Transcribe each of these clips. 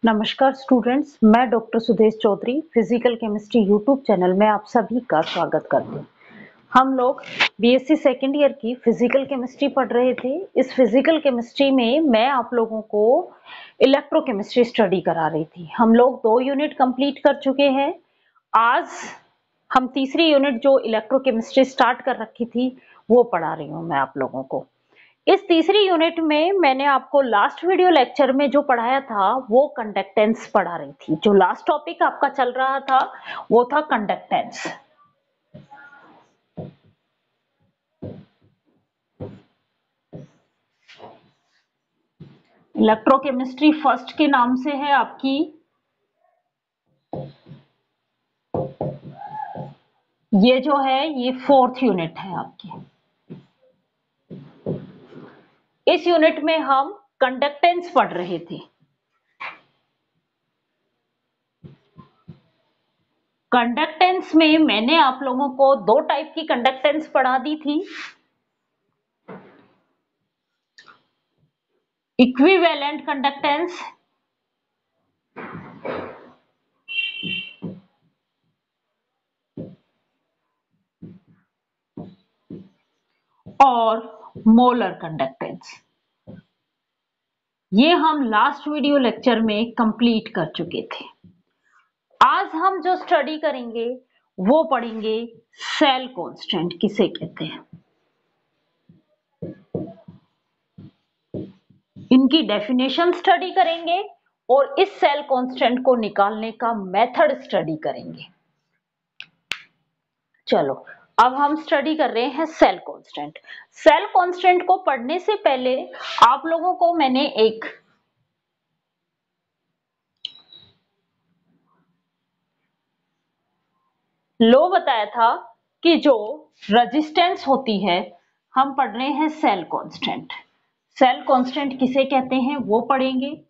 नमस्कार स्टूडेंट्स, मैं doctor Sudesh Chaudhary physical chemistry YouTube channel में आप सभी का स्वागत करती हूँ। हम लोग बीएससी सेकेंड ईयर की फिजिकल केमिस्ट्री पढ़ रहे थे। इस फिजिकल केमिस्ट्री में मैं आप लोगों को इलेक्ट्रोकेमिस्ट्री स्टडी करा रही थी। हम लोग 2 यूनिट कंप्लीट कर चुके हैं। आज हम तीसरी यूनिट जो इलेक्ट्रोकेमिस्ट्री स्टार्ट कर रखी थी वो पढ़ा रही हूँ मैं आप लोगों को। इस तीसरी यूनिट में मैंने आपको लास्ट वीडियो लेक्चर में जो पढ़ाया था वो कंडक्टेंस पढ़ा रही थी। जो लास्ट टॉपिक आपका चल रहा था वो था कंडक्टेंस। इलेक्ट्रोकेमिस्ट्री फर्स्ट के नाम से है आपकी। ये जो है ये 4th यूनिट है आपकी। इस यूनिट में हम कंडक्टेंस पढ़ रहे थे। कंडक्टेंस में मैंने आप लोगों को 2 टाइप की कंडक्टेंस पढ़ा दी थी। इक्विवेलेंट कंडक्टेंस और मोलर कंडक्टेंस। ये हम लास्ट वीडियो लेक्चर में कंप्लीट कर चुके थे। आज हम जो स्टडी करेंगे वो पढ़ेंगे सेल कांस्टेंट किसे कहते हैं, इनकी डेफिनेशन स्टडी करेंगे और इस सेल कांस्टेंट को निकालने का मेथड स्टडी करेंगे। चलो अब हम स्टडी कर रहे हैं सेल कांस्टेंट। सेल कांस्टेंट को पढ़ने से पहले आप लोगों को मैंने एक लॉ बताया था कि जो रेजिस्टेंस होती है, हम पढ़ रहे हैं सेल कांस्टेंट। सेल कांस्टेंट किसे कहते हैं वो पढ़ेंगे।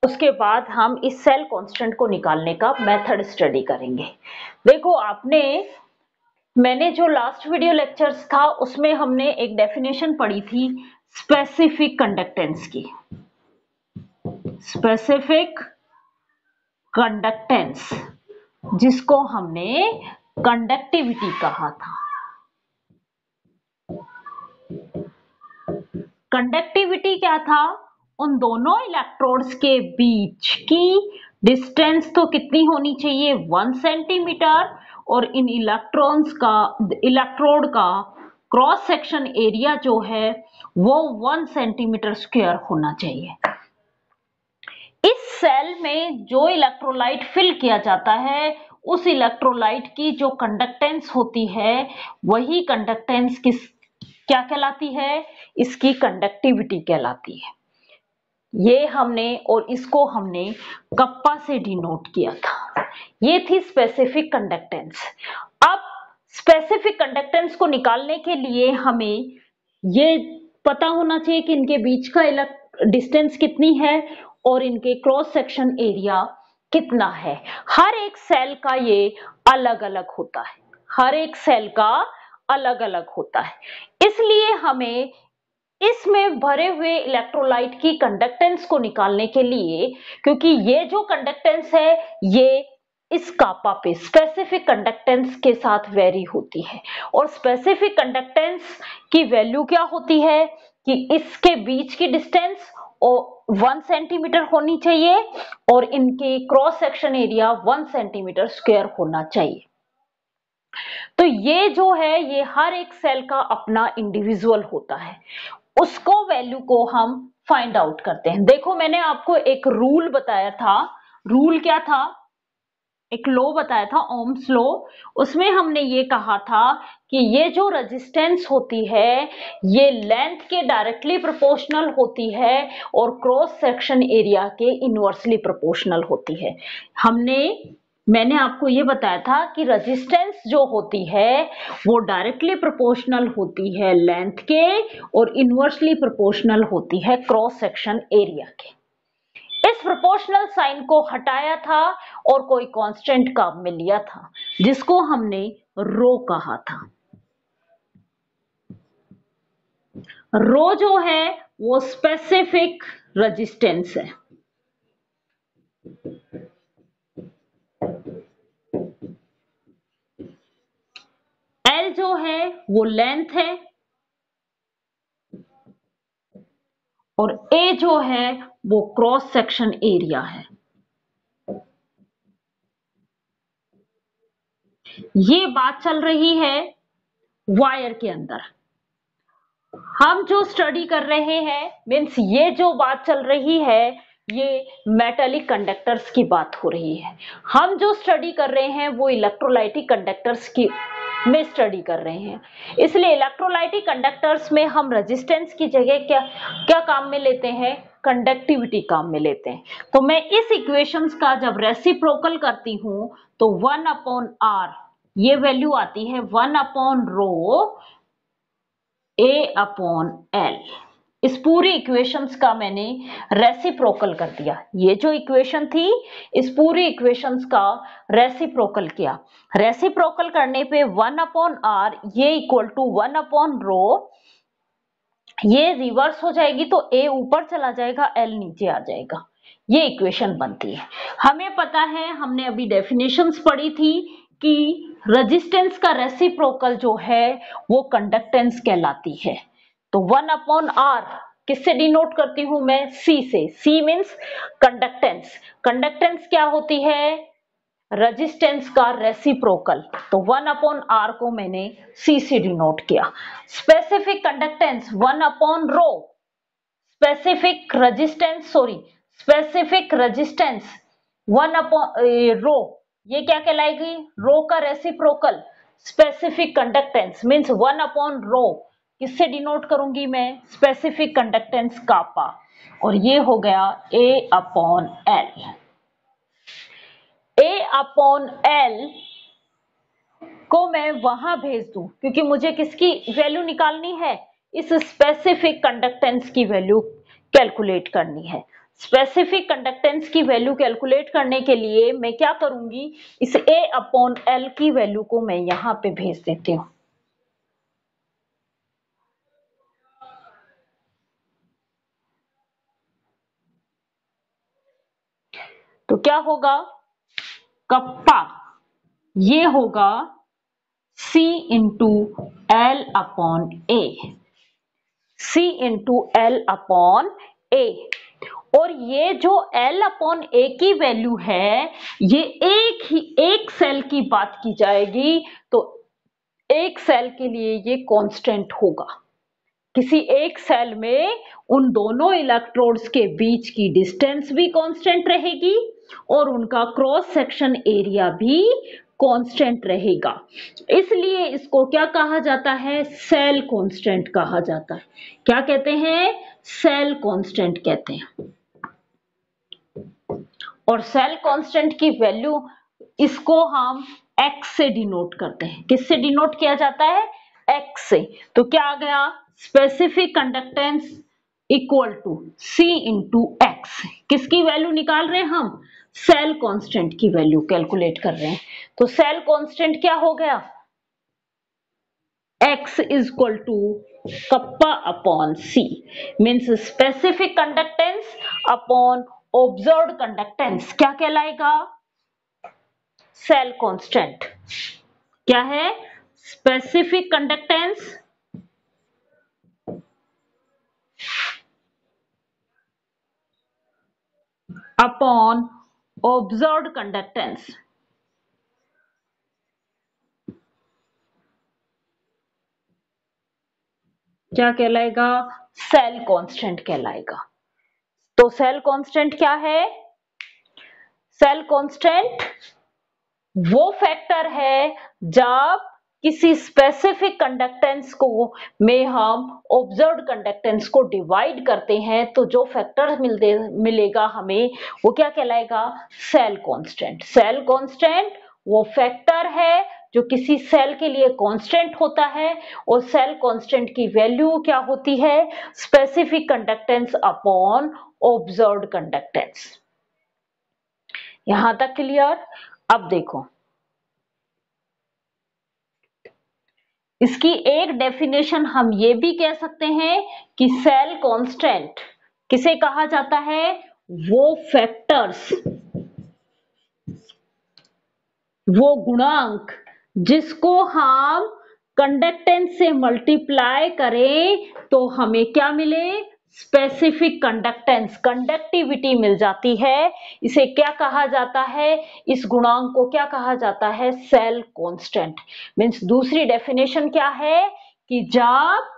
उसके बाद हम इस सेल कांस्टेंट को निकालने का मेथड स्टडी करेंगे। देखो मैंने जो लास्ट वीडियो लेक्चर्स था उसमें हमने एक डेफिनेशन पढ़ी थी स्पेसिफिक कंडक्टेंस की। स्पेसिफिक कंडक्टेंस जिसको हमने कंडक्टिविटी कहा था। कंडक्टिविटी क्या था? उन दोनों इलेक्ट्रोड्स के बीच की डिस्टेंस तो कितनी होनी चाहिए? 1 सेंटीमीटर। और इन इलेक्ट्रोड का क्रॉस सेक्शन एरिया जो है वो 1 सेंटीमीटर स्क्वायर होना चाहिए। इस सेल में जो इलेक्ट्रोलाइट फिल किया जाता है उस इलेक्ट्रोलाइट की जो कंडक्टेंस होती है वही कंडक्टेंस क्या कहलाती है? इसकी कंडक्टिविटी कहलाती है। ये हमने और इसको हमने कप्पा से डिनोट किया था। ये थी स्पेसिफिक कंडक्टेंस। अब स्पेसिफिक कंडक्टेंस को निकालने के लिए हमें ये पता होना चाहिए कि इनके बीच का डिस्टेंस कितनी है और इनके क्रॉस सेक्शन एरिया कितना है। हर एक सेल का ये अलग अलग होता है। हर एक सेल का अलग अलग होता है। इसलिए हमें इसमें भरे हुए इलेक्ट्रोलाइट की कंडक्टेंस को निकालने के लिए, क्योंकि ये जो कंडक्टेंस है ये इस कापा पे स्पेसिफिक कंडक्टेंस के साथ वेरी होती है। और स्पेसिफिक कंडक्टेंस की वैल्यू क्या होती है कि इसके बीच की डिस्टेंस 1 सेंटीमीटर होनी चाहिए और इनके cross section area 1 centimetre square होना चाहिए। तो ये जो है ये हर एक सेल का अपना इंडिविजुअल होता है। उसको वैल्यू को हम फाइंड आउट करते हैं। देखो मैंने आपको एक रूल बताया था। रूल क्या था? एक लॉ बताया था, ओम्स लॉ। उसमें हमने ये कहा था कि ये जो रेजिस्टेंस होती है ये लेंथ के डायरेक्टली प्रोपोर्शनल होती है और क्रॉस सेक्शन एरिया के इनवर्सली प्रोपोर्शनल होती है। मैंने आपको ये बताया था कि रेजिस्टेंस जो होती है वो डायरेक्टली प्रोपोर्शनल होती है लेंथ के और इनवर्सली प्रोपोर्शनल होती है क्रॉस सेक्शन एरिया के। इस प्रोपोर्शनल साइन को हटाया था और कोई कांस्टेंट काम में लिया था जिसको हमने रो कहा था। रो जो है वो स्पेसिफिक रेजिस्टेंस है, एल जो है वो लेंथ है, और ए जो है वो क्रॉस सेक्शन एरिया है। ये बात चल रही है वायर के अंदर। हम जो स्टडी कर रहे हैं, मीन्स ये जो बात चल रही है ये मेटालिक कंडक्टर्स की बात हो रही है। हम जो स्टडी कर रहे हैं वो इलेक्ट्रोलाइटिक कंडक्टर्स की में स्टडी कर रहे हैं। इसलिए इलेक्ट्रोलाइटिक कंडक्टर्स में हम रेजिस्टेंस की जगह क्या क्या काम में लेते हैं, कंडक्टिविटी काम में लेते हैं। तो मैं इस इक्वेशंस का जब रेसिप्रोकल करती हूं तो 1/r ये वैल्यू आती है 1/ρ A/L। इस पूरी इक्वेशंस का मैंने रेसिप्रोकल कर दिया। ये जो इक्वेशन थी इस पूरी इक्वेशंस का रेसिप्रोकल किया। रेसिप्रोकल करने पे 1/r ये इक्वल टू 1/ρ, ये रिवर्स हो जाएगी तो A ऊपर चला जाएगा, L नीचे आ जाएगा। ये इक्वेशन बनती है। हमें पता है, हमने अभी डेफिनेशंस पढ़ी थी कि रेजिस्टेंस का रेसिप्रोकल जो है वो कंडक्टेंस कहलाती है। तो 1/r किससे डिनोट करती हूं मैं, C से। C means conductance. कंडक्टेंस क्या होती है, रेजिस्टेंस का रेसिप्रोकल। तो 1/r को मैंने C से डिनोट किया। Specific conductance 1/ρ, specific resistance specific resistance 1/ρ, ये क्या कहलाएगी, रो का रेसिप्रोकल। स्पेसिफिक कंडक्टेंस मीन्स 1/ρ किससे डिनोट करूंगी मैं, स्पेसिफिक कंडक्टेंस कापा, और ये हो गया A/L। A/L को मैं वहां भेज दूं क्योंकि मुझे किसकी वैल्यू निकालनी है, इस स्पेसिफिक कंडक्टेंस की वैल्यू कैलकुलेट करनी है। स्पेसिफिक कंडक्टेंस की वैल्यू कैलकुलेट करने के लिए मैं क्या करूंगी, इस A/L की वैल्यू को मैं यहां पे भेज देती हूं। तो क्या होगा, कप्पा ये होगा C into L/A, C into L/A, और ये जो L/A की वैल्यू है ये एक सेल की बात की जाएगी तो एक सेल के लिए ये कांस्टेंट होगा। किसी एक सेल में उन दोनों इलेक्ट्रोड्स के बीच की डिस्टेंस भी कांस्टेंट रहेगी और उनका क्रॉस सेक्शन एरिया भी कांस्टेंट रहेगा। इसलिए इसको क्या कहा जाता है, सेल कांस्टेंट कहा जाता है। क्या कहते हैं, सेल कांस्टेंट कहते हैं। और सेल कांस्टेंट की वैल्यू इसको हम x से डिनोट करते हैं। किससे डिनोट किया जाता है, x से। तो क्या आ गया, specific conductance equal to C into X. किसकी वैल्यू निकाल रहे हैं हम, सेल कांस्टेंट की वैल्यू कैलकुलेट कर रहे हैं। तो सेल कांस्टेंट क्या हो गया, x is equal to kappa upon C, means specific conductance upon observed conductance क्या कहलाएगा, सेल कांस्टेंट। क्या है, specific conductance upon observed conductance. क्या कहलाएगा, सेल कांस्टेंट कहलाएगा। तो सेल कांस्टेंट क्या है, सेल कांस्टेंट वो फैक्टर है जब किसी स्पेसिफिक कंडक्टेंस को में हम ऑब्जर्व्ड कंडक्टेंस को डिवाइड करते हैं तो जो फैक्टर मिलेगा हमें वो क्या कहलाएगा, सेल कांस्टेंट। सेल कांस्टेंट वो फैक्टर है जो किसी सेल के लिए कांस्टेंट होता है, और सेल कांस्टेंट की वैल्यू क्या होती है, specific conductance upon observed conductance. यहां तक क्लियर। अब देखो, इसकी एक डेफिनेशन हम ये भी कह सकते हैं कि सेल कांस्टेंट किसे कहा जाता है, वो फैक्टर्स, वो गुणांक जिसको हम कंडक्टेंस से मल्टीप्लाई करें तो हमें क्या मिले, स्पेसिफिक कंडक्टेंस, कंडक्टिविटी मिल जाती है। इसे क्या कहा जाता है, इस गुणांक को क्या कहा जाता है, सेल कांस्टेंट। मींस दूसरी डेफिनेशन क्या है कि जब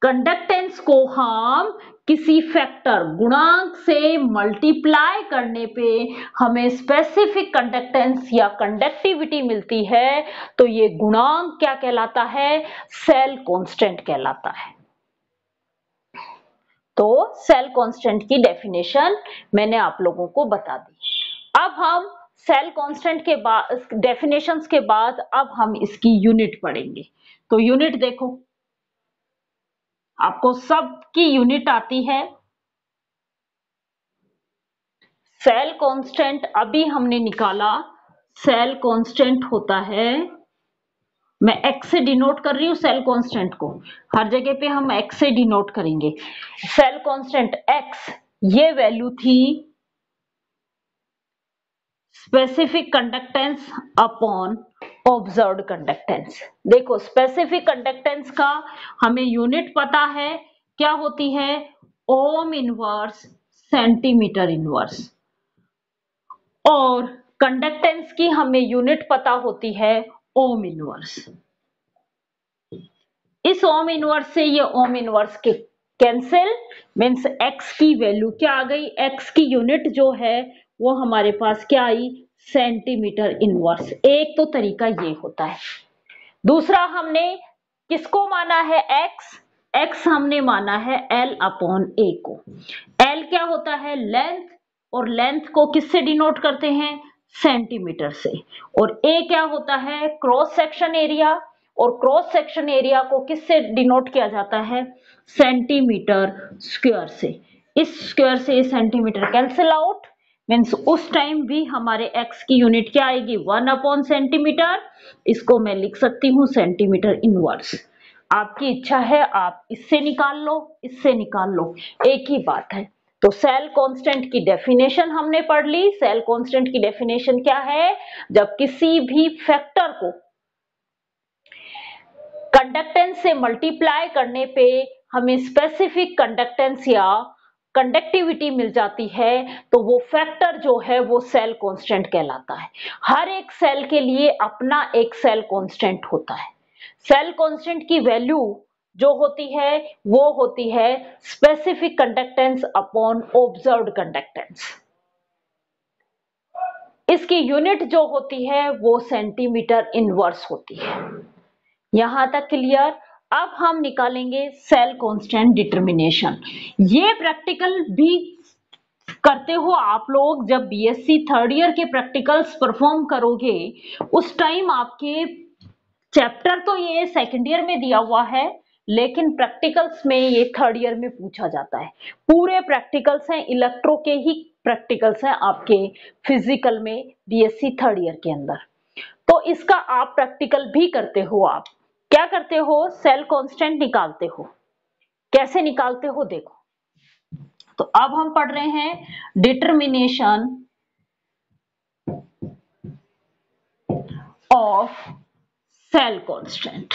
कंडक्टेंस को हम किसी फैक्टर गुणांक से मल्टीप्लाई करने पे हमें स्पेसिफिक कंडक्टेंस या कंडक्टिविटी मिलती है तो ये गुणांक क्या कहलाता है, सेल कांस्टेंट कहलाता है। तो सेल कांस्टेंट की डेफिनेशन मैंने आप लोगों को बता दी। अब हम सेल कांस्टेंट के बाद डेफिनेशंस के बाद अब हम इसकी यूनिट पढ़ेंगे। तो यूनिट देखो, आपको सबकी यूनिट आती है। सेल कांस्टेंट अभी हमने निकाला, सेल कांस्टेंट होता है, मैं एक्स से डिनोट कर रही हूं सेल कांस्टेंट को, हर जगह पे हम एक्स से डिनोट करेंगे। सेल कांस्टेंट एक्स, ये वैल्यू थी specific conductance upon observed conductance. देखो स्पेसिफिक कंडक्टेंस का हमें यूनिट पता है, क्या होती है, ओम इनवर्स सेंटीमीटर इनवर्स, और कंडक्टेंस की हमें यूनिट पता होती है ओम इनवर्स। इस ओम इनवर्स से ये ओम इनवर्स के कैंसिल, मीन्स एक्स की वैल्यू क्या आ गई, एक्स की यूनिट जो है वो हमारे पास क्या आई, सेंटीमीटर इनवर्स। एक तो तरीका ये होता है। दूसरा हमने किसको माना है, एक्स, एक्स हमने माना है एल अपॉन ए को। एल क्या होता है, लेंथ, और लेंथ को किससे डिनोट करते हैं, सेंटीमीटर से। और ए क्या होता है, क्रॉस सेक्शन एरिया, और क्रॉस सेक्शन एरिया को किससे डिनोट किया जाता है, सेंटीमीटर स्क्वायर से। इस स्क्वायर से सेंटीमीटर कैंसिल आउट, मीन्स उस टाइम भी हमारे एक्स की यूनिट क्या आएगी, 1 अपॉन सेंटीमीटर। इसको मैं लिख सकती हूँ सेंटीमीटर इनवर्स। आपकी इच्छा है आप इससे निकाल लो, इससे निकाल लो, एक ही बात है। तो सेल कांस्टेंट की डेफिनेशन हमने पढ़ ली। सेल कांस्टेंट की डेफिनेशन क्या है, जब किसी भी फैक्टर को कंडक्टेंस से मल्टीप्लाई करने पे हमें स्पेसिफिक कंडक्टेंस या कंडक्टिविटी मिल जाती है तो वो फैक्टर जो है वो सेल कांस्टेंट कहलाता है। हर एक सेल के लिए अपना एक सेल कांस्टेंट होता है। सेल कांस्टेंट की वैल्यू जो होती है वो होती है specific conductance upon observed conductance. इसकी यूनिट जो होती है वो सेंटीमीटर इनवर्स होती है। यहां तक क्लियर। अब हम निकालेंगे सेल कांस्टेंट डिटर्मिनेशन। ये प्रैक्टिकल भी करते हो आप लोग, जब बीएससी थर्ड ईयर के प्रैक्टिकल्स परफॉर्म करोगे उस टाइम आपके चैप्टर तो ये सेकंड ईयर में दिया हुआ है लेकिन प्रैक्टिकल्स में ये थर्ड ईयर में पूछा जाता है। पूरे प्रैक्टिकल्स हैं, इलेक्ट्रो के ही प्रैक्टिकल्स हैं आपके फिजिकल में बीएससी थर्ड ईयर के अंदर। तो इसका आप प्रैक्टिकल भी करते हो। आप क्या करते हो, सेल कांस्टेंट निकालते हो। कैसे निकालते हो देखो। तो अब हम पढ़ रहे हैं डिटर्मिनेशन ऑफ सेल कांस्टेंट,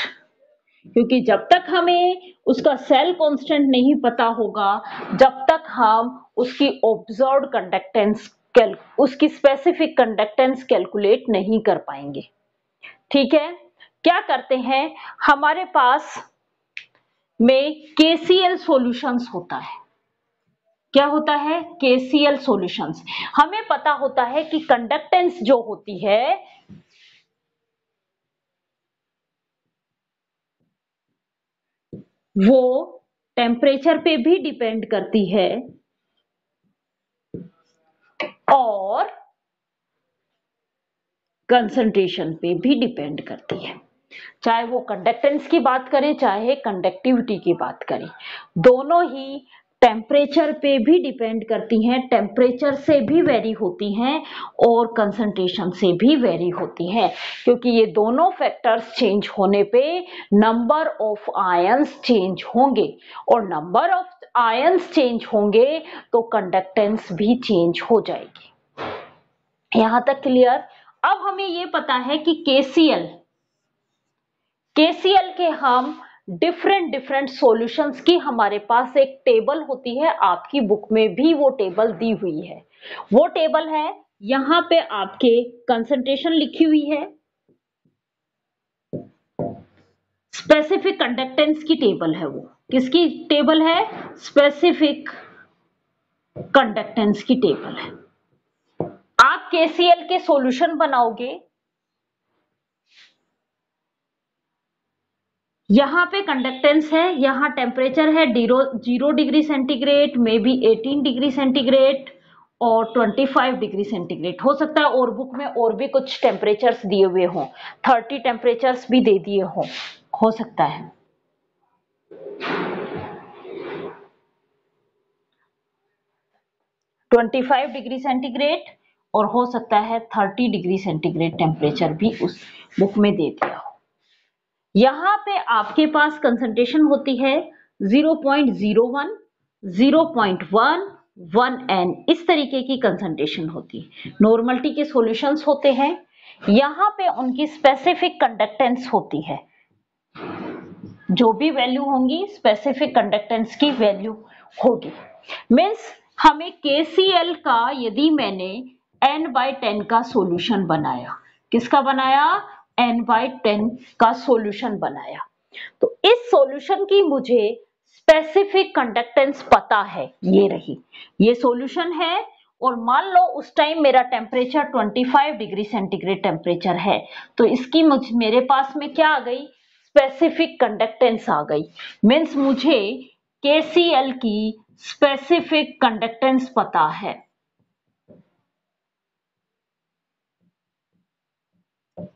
क्योंकि जब तक हमें उसका सेल कांस्टेंट नहीं पता होगा जब तक हम उसकी ऑब्जर्व्ड कंडक्टेंस उसकी स्पेसिफिक कंडक्टेंस कैलकुलेट नहीं कर पाएंगे। ठीक है, क्या करते हैं, हमारे पास में केसीएल सॉल्यूशंस होता है। क्या होता है, केसीएल सॉल्यूशंस। हमें पता होता है कि कंडक्टेंस जो होती है वो टेम्परेचर पे भी डिपेंड करती है और कंसंट्रेशन पे भी डिपेंड करती है। चाहे वो कंडक्टेंस की बात करें चाहे कंडक्टिविटी की बात करें, दोनों ही टेम्परेचर पे भी डिपेंड करती हैं, टेम्परेचर से भी वेरी होती हैं और कंसंट्रेशन से भी वेरी होती हैं, क्योंकि ये दोनों फैक्टर्स चेंज होने पे नंबर ऑफ आयंस चेंज होंगे और नंबर ऑफ आयंस चेंज होंगे तो कंडक्टेंस भी चेंज हो जाएगी। यहां तक क्लियर। अब हमें ये पता है कि केसीएल के हम डिफरेंट सॉल्यूशंस की हमारे पास एक टेबल होती है, आपकी बुक में भी वो टेबल दी हुई है। वो टेबल है, यहां पे आपके कंसंट्रेशन लिखी हुई है, स्पेसिफिक कंडक्टेंस की टेबल है। वो किसकी टेबल है? स्पेसिफिक कंडक्टेंस की टेबल है। आप केसीएल के सॉल्यूशन बनाओगे, यहाँ पे कंडक्टेंस है, यहाँ टेम्परेचर है 0 degree centigrade, may be 18 degree centigrade और 25 डिग्री सेंटीग्रेड हो सकता है। और बुक में और भी कुछ टेम्परेचर्स दिए हुए हों, 30 टेम्परेचर्स भी दे दिए हों, हो सकता है। (25 डिग्री सेंटीग्रेड और हो सकता है 30 डिग्री सेंटीग्रेड टेम्परेचर भी उस बुक में दे दिया हो। यहाँ पे आपके पास कंसंट्रेशन होती है 0.01, 0.1, 1n, इस तरीके की कंसंट्रेशन होती है। नॉर्मलिटी के सॉल्यूशंस होते हैं, यहाँ पे उनकी स्पेसिफिक कंडक्टेंस होती है, जो भी वैल्यू होंगी स्पेसिफिक कंडक्टेंस की वैल्यू होगी। मीन्स हमें केसीएल का यदि मैंने n/10 का सॉल्यूशन बनाया, किसका बनाया? n/10 का सॉल्यूशन बनाया, तो इस सॉल्यूशन की मुझे स्पेसिफिक कंडक्टेंस पता है, ये रही, ये सॉल्यूशन है। और मान लो उस टाइम मेरा टेम्परेचर 25 डिग्री सेंटीग्रेड टेम्परेचर है, तो इसकी मेरे पास में क्या आ गई? स्पेसिफिक कंडक्टेंस आ गई। मीन्स मुझे केसीएल की स्पेसिफिक कंडक्टेंस पता है।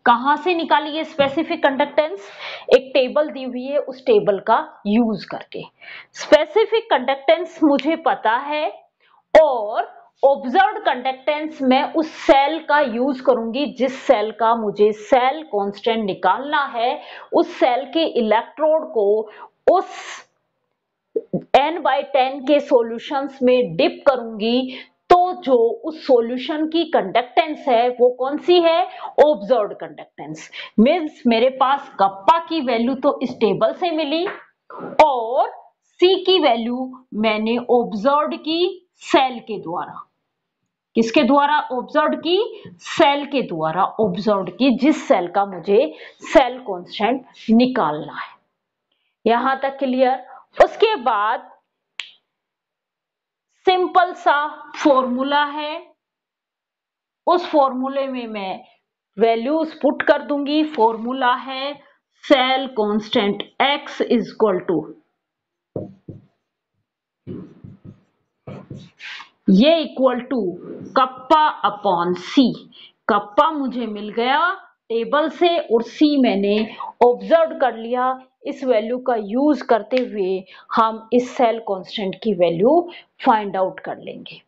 कहां से निकाली ये स्पेसिफिक कंडक्टेंस? एक टेबल दी हुई है, उस टेबल का यूज करके स्पेसिफिक कंडक्टेंस मुझे पता है। और ऑब्जर्व्ड कंडक्टेंस मैं उस सेल का यूज करूंगी जिस सेल का मुझे सेल कांस्टेंट निकालना है, उस सेल के इलेक्ट्रोड को उस n/10 के सॉल्यूशंस में डिप करूंगी, तो जो उस सॉल्यूशन की कंडक्टेंस है वो कौन सी है? Observed conductance. मींस मेरे पास कप्पा की वैल्यू तो इस टेबल से मिली और सी की वैल्यू मैंने ऑब्जर्व्ड की सेल के द्वारा। किसके द्वारा ऑब्जर्व्ड की? सेल के द्वारा ऑब्जर्व्ड की, जिस सेल का मुझे सेल कांस्टेंट निकालना है। यहां तक क्लियर। उसके बाद सिंपल सा फॉर्मूला है, उस फॉर्मूले में मैं वैल्यूज पुट कर दूंगी। फॉर्मूला है cell constant x is equal to, ये equal to kappa upon C. Kappa मुझे मिल गया टेबल से और सी मैंने ऑब्जर्व कर लिया। इस वैल्यू का यूज करते हुए हम इस सेल कांस्टेंट की वैल्यू फाइंड आउट कर लेंगे।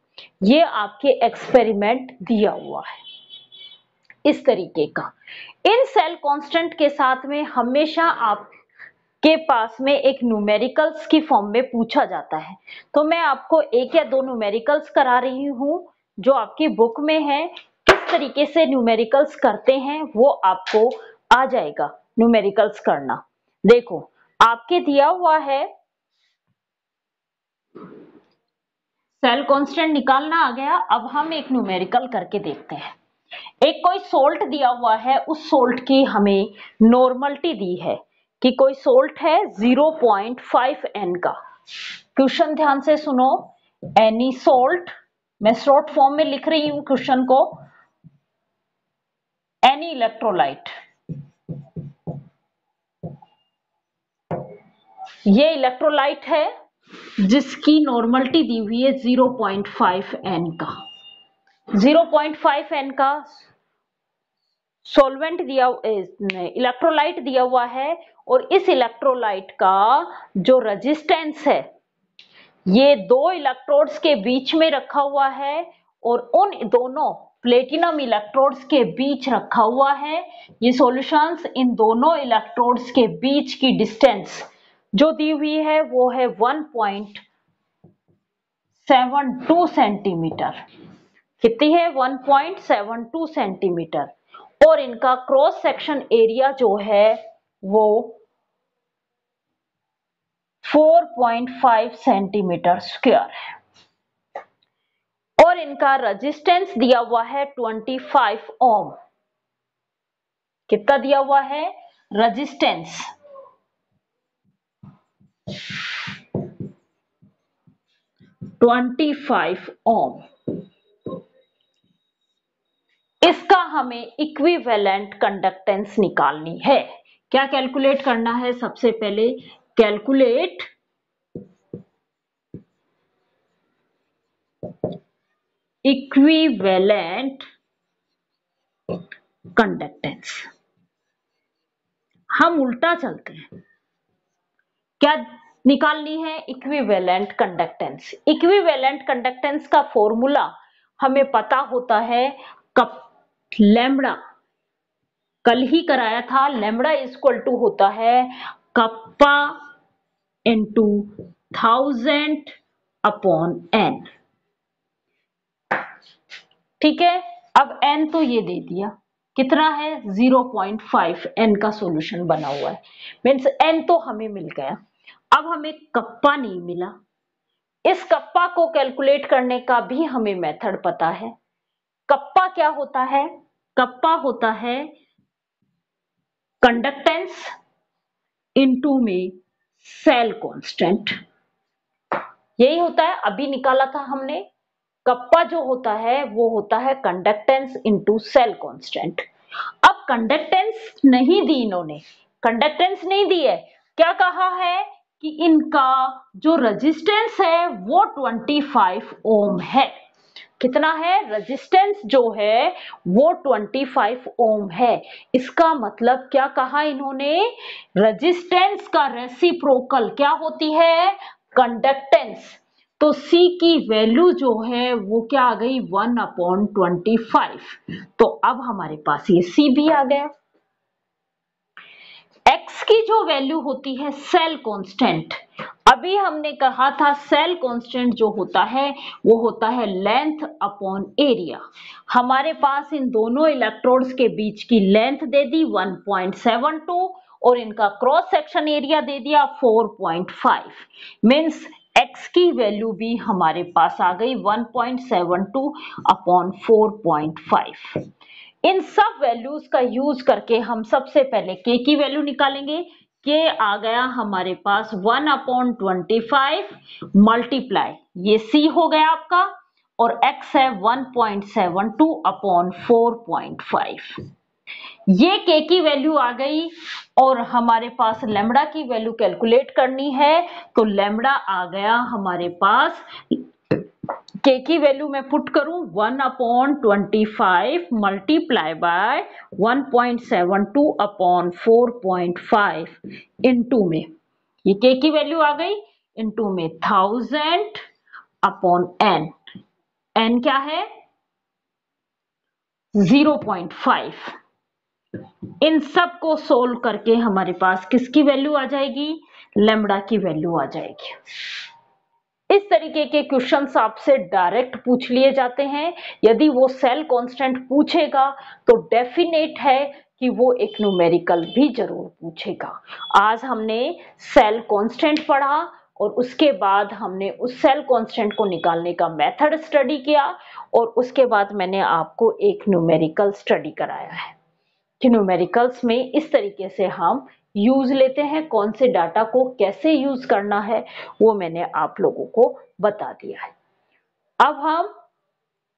ये आपके एक्सपेरिमेंट दिया हुआ है इस तरीके का। इन सेल कांस्टेंट के साथ में हमेशा आपके पास में एक न्यूमेरिकल्स की फॉर्म में पूछा जाता है, तो मैं आपको एक या दो न्यूमेरिकल्स करा रही हूं जो आपकी बुक में है। किस तरीके से न्यूमेरिकल्स करते हैं वो आपको आ जाएगा न्यूमेरिकल्स करना। देखो आपके दिया हुआ है सेल कांस्टेंट निकालना आ गया। अब हम एक न्यूमेरिकल करके देखते हैं। एक कोई सोल्ट दिया हुआ है, उस सोल्ट की हमें नॉर्मलिटी दी है कि कोई सोल्ट है 0.5 N का। क्वेश्चन ध्यान से सुनो। एनी सोल्ट, मैं शॉर्ट फॉर्म में लिख रही हूं क्वेश्चन को। एनी इलेक्ट्रोलाइट, ये इलेक्ट्रोलाइट है जिसकी नॉर्मलिटी दी हुई है 0.5 N का। 0.5 N का सॉल्वेंट दिया, इलेक्ट्रोलाइट दिया हुआ है और इस इलेक्ट्रोलाइट का जो रेजिस्टेंस है ये दो इलेक्ट्रोड्स के बीच में रखा हुआ है और उन दोनों प्लेटिनम इलेक्ट्रोड्स के बीच रखा हुआ है। ये सॉल्यूशंस इन दोनों इलेक्ट्रोड्स के बीच की डिस्टेंस जो दी हुई है वो है 1.72 सेंटीमीटर। कितनी है? 1.72 सेंटीमीटर। और इनका क्रॉस सेक्शन एरिया जो है वो 4.5 सेंटीमीटर स्क्वायर है। और इनका रेजिस्टेंस दिया हुआ है 25 ओम। कितना दिया हुआ है रेजिस्टेंस? 25 ओम। इसका हमें इक्विवेलेंट कंडक्टेंस निकालनी है। क्या कैलकुलेट करना है? सबसे पहले कैलकुलेट इक्विवेलेंट कंडक्टेंस। हम उल्टा चलते हैं। क्या निकालनी है? Equivalent conductance. इक्विवेलेंट कंडक्टेंस का फॉर्मूला हमें पता होता है, लैम्बडा कल ही कराया था। लैम्बडा इक्वल टू होता है कप्पा इंटू 1000 अपॉन एन। ठीक है, अब एन तो ये दे दिया, कितना है? 0.5 एन का सॉल्यूशन बना हुआ है, मीन्स एन तो हमें मिल गया। अब हमें कप्पा नहीं मिला। इस कप्पा को कैलकुलेट करने का भी हमें मेथड पता है। कप्पा क्या होता है? कप्पा होता है कंडक्टेंस इनटू में सेल कांस्टेंट। यही होता है, अभी निकाला था हमने। कप्पा जो होता है वो होता है कंडक्टेंस इनटू सेल कांस्टेंट। अब कंडक्टेंस नहीं दी इन्होंने, कंडक्टेंस नहीं दी है। क्या कहा है कि इनका जो रेजिस्टेंस है वो 25 ओम है। कितना है? रेजिस्टेंस जो है वो 25 ओम है। इसका मतलब क्या कहा इन्होंने? रेजिस्टेंस का रेसिप्रोकल क्या होती है? कंडक्टेंस। तो C की वैल्यू जो है वो क्या आ गई? 1/25। तो अब हमारे पास ये C भी आ गया। X की जो वैल्यू होती है सेल कांस्टेंट, अभी हमने कहा था सेल कांस्टेंट जो होता है वो होता है लेंथ अपॉन एरिया। हमारे पास इन दोनों इलेक्ट्रोड्स के बीच की लेंथ दे दी 1.72 और इनका क्रॉस सेक्शन एरिया दे दिया 4.5। मीन्स x की वैल्यू भी हमारे पास आ गई 1.72 अपॉन 4.5। इन सब वैल्यूज का यूज करके हम सबसे पहले k की वैल्यू निकालेंगे। k आ गया हमारे पास 1/25 मल्टीप्लाई ये c हो गया आपका, और x है 1.72 अपॉन 4.5। ये k की वैल्यू आ गई और हमारे पास लैम्बडा की वैल्यू कैलकुलेट करनी है। तो लैम्बडा आ गया हमारे पास, k की वैल्यू मैं पुट करूं 1/25 मल्टीप्लाई बाय 1.72 अपॉन 4.5 इनटू में, ये k की वैल्यू आ गई, इनटू में 1000 अपॉन n। n क्या है? 0.5। इन सब को सोल्व करके हमारे पास किसकी वैल्यू आ जाएगी? लैम्बडा की वैल्यू आ जाएगी। इस तरीके के क्वेश्चंस आपसे डायरेक्ट पूछ लिए जाते हैं। यदि वो सेल कांस्टेंट पूछेगा तो डेफिनेट है कि वो एक न्यूमेरिकल भी जरूर पूछेगा। आज हमने सेल कांस्टेंट पढ़ा और उसके बाद हमने उस सेल कांस्टेंट को निकालने का मेथड स्टडी किया और उसके बाद मैंने आपको एक न्यूमेरिकल स्टडी कराया है कि न्यूमेरिकल्स में इस तरीके से हम यूज लेते हैं, कौन से डाटा को कैसे यूज करना है वो मैंने आप लोगों को बता दिया है। अब हम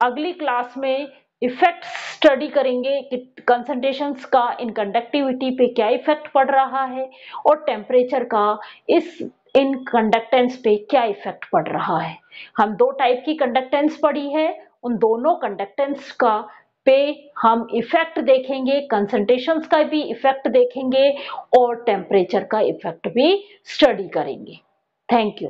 अगली क्लास में इफेक्ट स्टडी करेंगे कि कंसंट्रेशंस का इन कंडक्टिविटी पे क्या इफेक्ट पड़ रहा है और टेम्परेचर का इन कंडक्टेंस पे क्या इफेक्ट पड़ रहा है। हम दो टाइप की कंडक्टेंस पढ़ी है, उन दोनों कंडक्टेंस का पे हम इफेक्ट देखेंगे, कंसंट्रेशंस का भी इफेक्ट देखेंगे और टेम्परेचर का इफेक्ट भी स्टडी करेंगे। Thank you.